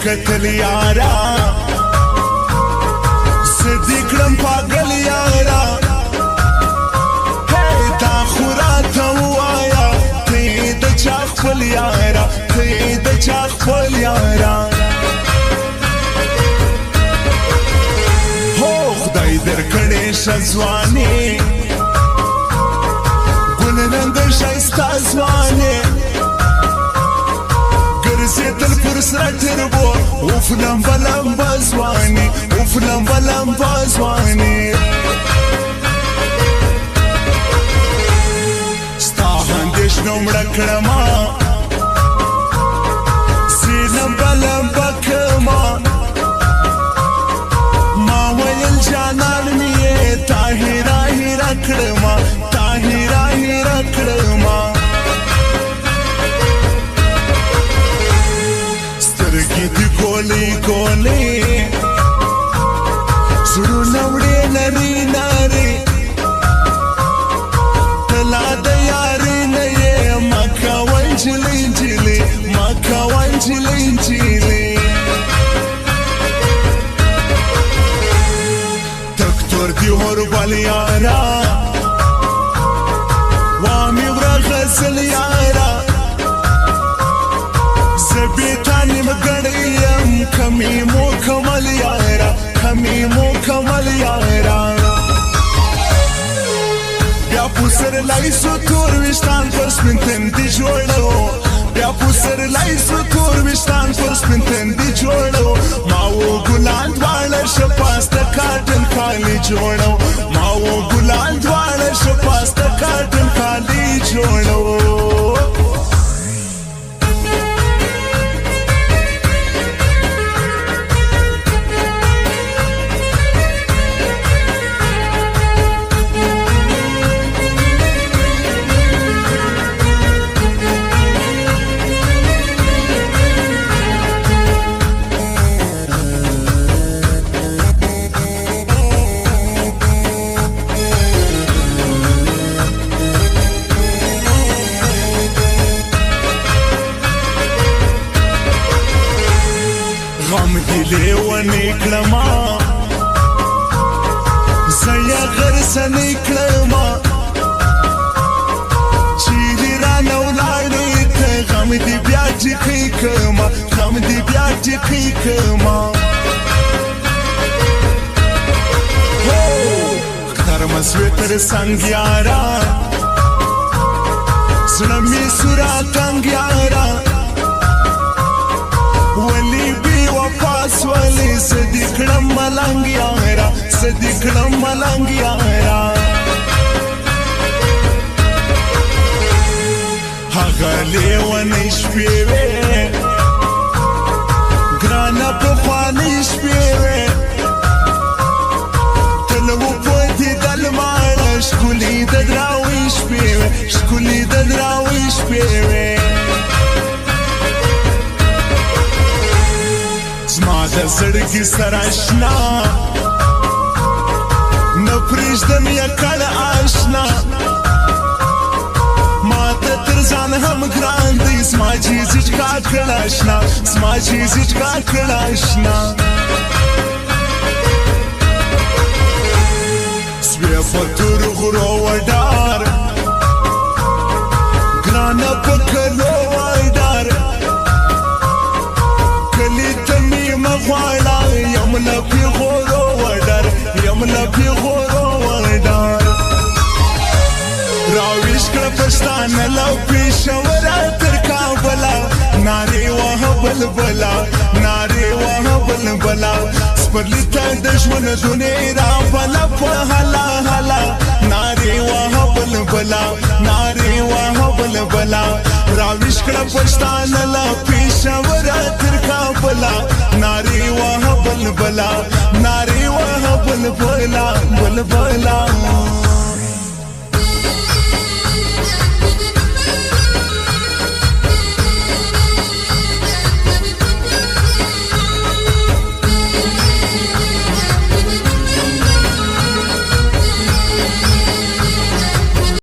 کتل یارا صدیقلم پاگل یارا تا خورات وایا تی د چا خپل یارا تی د چا خپل یارا هو خدای درکړې شزواني ګلننګ شایسته ځواني ګرځېدل پر سره تربو اوف لمبه لمبه ځواني اوف لمبه لمبه ځواني ستا اندېښنو مړه کړمه زه لمبه لمبه کړمه ما ویل جانان مې یې تا هیره هیره کړمه تا هیره هیره کړمه سترګې دې ګولې ګولې زړونه وړې نري نري ته لا د یارې نه یې ما کوه نجلۍ نجلۍ ما کوه نجلۍ نجلۍ تکتور دی هوربل یارا وامی ورا غزل یارا زبیتانی مگڑیم کمی مکمل یارا کمی مکمل یارا بیا پوسر لایسو تور وشتان پر سپنتن دی جوړو بیا پوسر لایسو تور وشتان پر سپنتن دی جوړو ما و ګلان دواړه شپاسته کاټن کالی جوړو ما و ګلان دواړه شپاسته کاټن کالی جوړو غم هیلې ونې کړما زه یې غرڅنې کړما چیرې رانه ولاړې ته غم دې بیا ټیکې کړما غم دې بیا ټیکې کړما هو ښکارمه سوې تر څنګ یارا زړه مې سوره تنګ یارا ولی بی وفاس ولی صدیقلم ملنگ یارا صدیقلم ملنگ یارا هغه لیونی شپې وې ګرانه پخوانۍ شپې وې تل و په دیدل ماړه ښکلې د دراوۍ شپې وې ښکلې د دراوۍ شپې وې زما د زړګي سره اشنا نه پرېږدم یې کړه اشنا ما ته تر ځان هم ګران دی زما جیزې چکا کړه اشنا زما جیزې چکا کړه اشنا سوې په تور غرو وډار ګرانه په کلو وډار کلی ته مې مه غواړه یم له پېغورو وډار یم له پېغورو وډار راویښ کړه پښتانه له پېښوره تر کابله نارې وهه بلبله نارې وهه بلبله سپرلي ته د ژوند دونې رابله په هله هله نارې وهه بلبله نارې وهه بلبله راویښ کړه پښتانه له پېښوره تر کابله نارې وهه بلبله نارې وهه بلبله بلبله